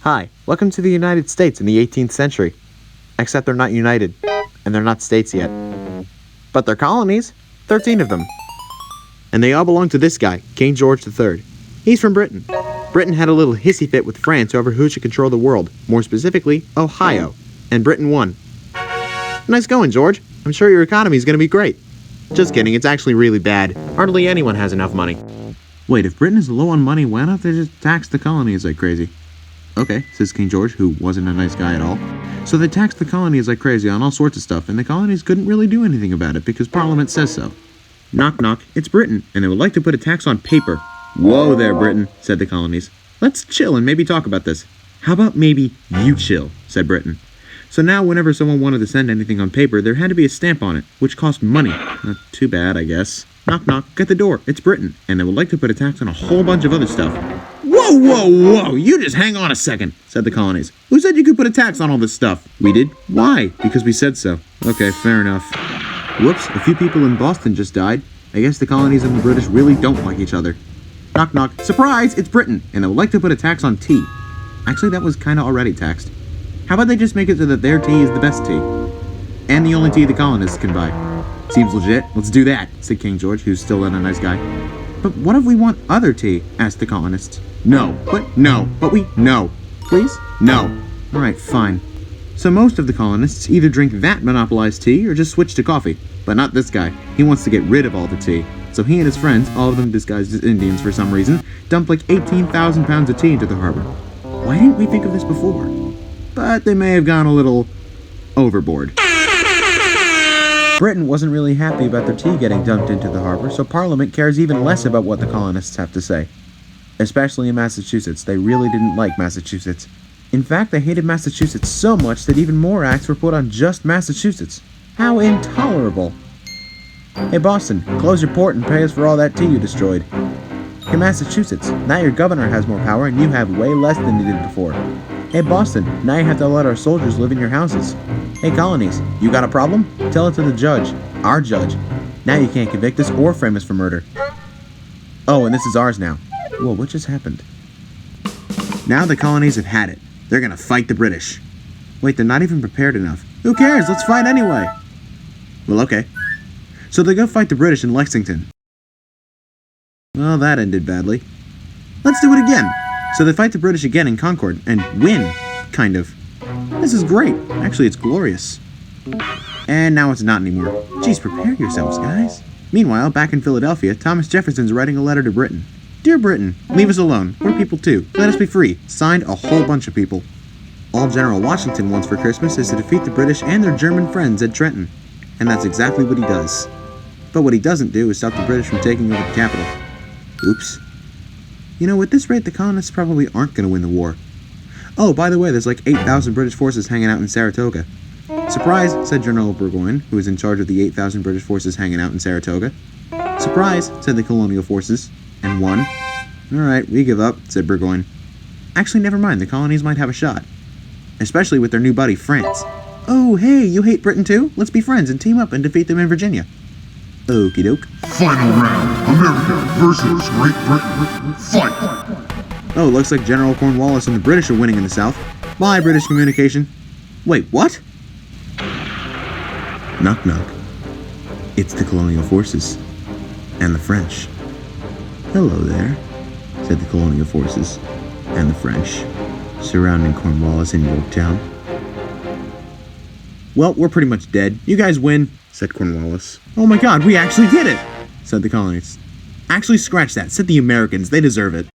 Hi, welcome to the United States in the 18th century. Except they're not united, and they're not states yet. But they're colonies, 13 of them. And they all belong to this guy, King George III. He's from Britain. Britain had a little hissy fit with France over who should control the world, more specifically, Ohio. And Britain won. Nice going, George. I'm sure your economy's gonna be great. Just kidding, it's actually really bad. Hardly anyone has enough money. Wait, if Britain is low on money, why don't they just tax the colonies like crazy? Okay, says King George, who wasn't a nice guy at all. So they taxed the colonies like crazy on all sorts of stuff, and the colonies couldn't really do anything about it because Parliament says so. Knock knock, it's Britain, and they would like to put a tax on paper. Whoa there, Britain, said the colonies. Let's chill and maybe talk about this. How about maybe you chill, said Britain. So now whenever someone wanted to send anything on paper, there had to be a stamp on it, which cost money. Not too bad, I guess. Knock knock, at the door, it's Britain, and they would like to put a tax on a whole bunch of other stuff. Whoa, whoa, whoa, you just hang on a second, said the colonies. Who said you could put a tax on all this stuff? We did. Why? Because we said so. Okay, fair enough. Whoops, a few people in Boston just died. I guess the colonies and the British really don't like each other. Knock knock, surprise, it's Britain, and they would like to put a tax on tea. Actually, that was kinda already taxed. How about they just make it so that their tea is the best tea? And the only tea the colonists can buy. Seems legit. Let's do that, said King George, who's still not a nice guy. But what if we want other tea? Asked the colonists. No. Please? No. Alright, fine. So most of the colonists either drink that monopolized tea or just switch to coffee. But not this guy. He wants to get rid of all the tea. So he and his friends, all of them disguised as Indians for some reason, dumped like 18,000 pounds of tea into the harbor. Why didn't we think of this before? But they may have gone a little overboard. Britain wasn't really happy about their tea getting dumped into the harbor, so Parliament cares even less about what the colonists have to say. Especially in Massachusetts. They really didn't like Massachusetts. In fact, they hated Massachusetts so much that even more acts were put on just Massachusetts. How intolerable! Hey Boston, close your port and pay us for all that tea you destroyed. Hey Massachusetts, now your governor has more power and you have way less than you did before. Hey Boston, now you have to let our soldiers live in your houses. Hey colonies, you got a problem? Tell it to the judge, our judge. Now you can't convict us or frame us for murder. Oh, and this is ours now. Whoa, what just happened? Now the colonies have had it. They're gonna fight the British. Wait, they're not even prepared enough. Who cares? Let's fight anyway. Well, okay. So they go fight the British in Lexington. Well, that ended badly. Let's do it again. So they fight the British again in Concord, and win, kind of. This is great. Actually, it's glorious. And now it's not anymore. Geez, prepare yourselves, guys. Meanwhile, back in Philadelphia, Thomas Jefferson's writing a letter to Britain. Dear Britain, leave us alone. We're people too. Let us be free. Signed, a whole bunch of people. All General Washington wants for Christmas is to defeat the British and their German friends at Trenton. And that's exactly what he does. But what he doesn't do is stop the British from taking over the capital. Oops. You know, at this rate, the colonists probably aren't going to win the war. Oh, by the way, there's like 8,000 British forces hanging out in Saratoga. Surprise, said General Burgoyne, who was in charge of the 8,000 British forces hanging out in Saratoga. Surprise, said the colonial forces, and won. Alright, we give up, said Burgoyne. Actually, never mind, the colonies might have a shot. Especially with their new buddy, France. Oh, hey, you hate Britain too? Let's be friends and team up and defeat them in Virginia. Okie doke. Final round, America versus Great Britain. Fight! Oh, looks like General Cornwallis and the British are winning in the South. Bye, British communication. Wait, what? Knock knock. It's the colonial forces. And the French. Hello there, said the colonial forces. And the French, surrounding Cornwallis in Yorktown. Well, we're pretty much dead. You guys win, said Cornwallis. Oh my god, we actually did it, said the colonists. Actually, scratch that. Said the Americans. They deserve it.